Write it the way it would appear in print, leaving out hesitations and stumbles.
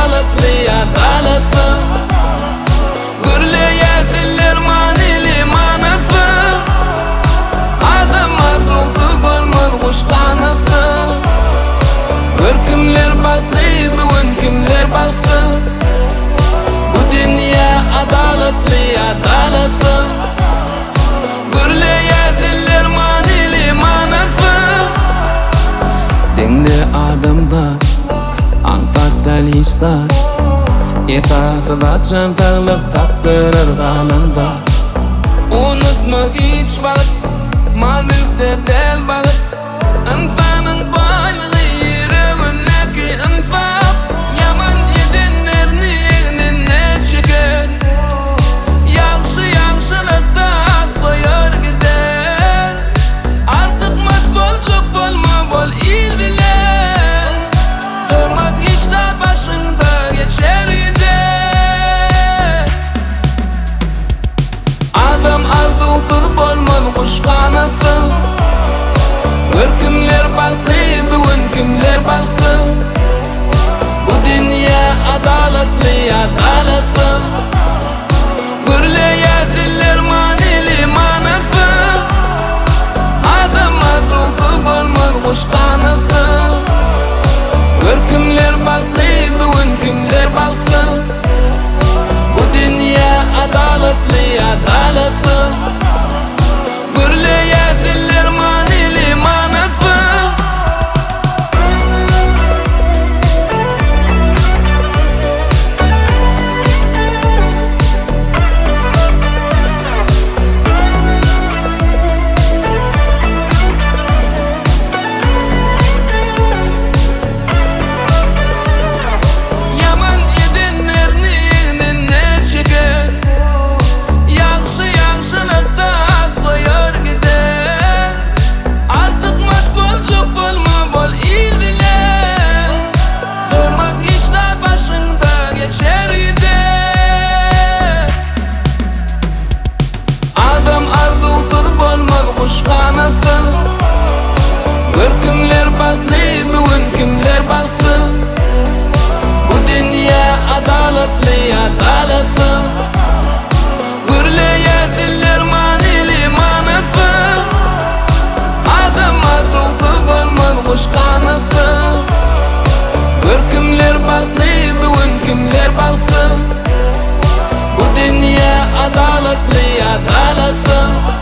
adaletli adaleti. Gürleyedirler manili manası. Adam arzusu bolmaz kuşkanısı. Bir kimler batlı, bugün kimler balsı. Bu dünya adaletli adaleti. Gürleyedirler manili manası. Dengli adamlar, anfatal işler. Esasıda çantalık taktırır kanında. Unutmak hiç vakit, mal mülkte del vakit. İnsanın baylığı yüreğindeki insaf. Yaman yedenlerini eline çeker. Yaxşılıkta koyar gider. Artık masbol çok bolma bol il bile. Hürmet işler başında geçer gider. Adam arzusuz bolmaz kuşkanısı. Bir kimler baktı, bugün kimler baktı. Bu dünya adaletli adaleti. Gürleyedirler manili manası. Adam arzusuz bolmaz kuşkanısı. Bir kimler baktı, bugün kimler baktı. Bu dünya adaletli adaleti. Gürleyedirler manili manası. Yaman yedenlerini eline çeker. Yaxşılıkta koyar gider. Artık masbol çok bolma bol il bile. Hürmet işler başında geçer gider. Adam arzusuz bolmaz kuşkanısı. Bir kimler baktı, bugün kimler baktı. Bu dünya adaletli adaleti. Gürleyedirler manili manası. Adam arzusuz bolmaz kuşkanısı. Bir kimler baktı, bugün kimler baktı. Bu dünya adaletli adaleti.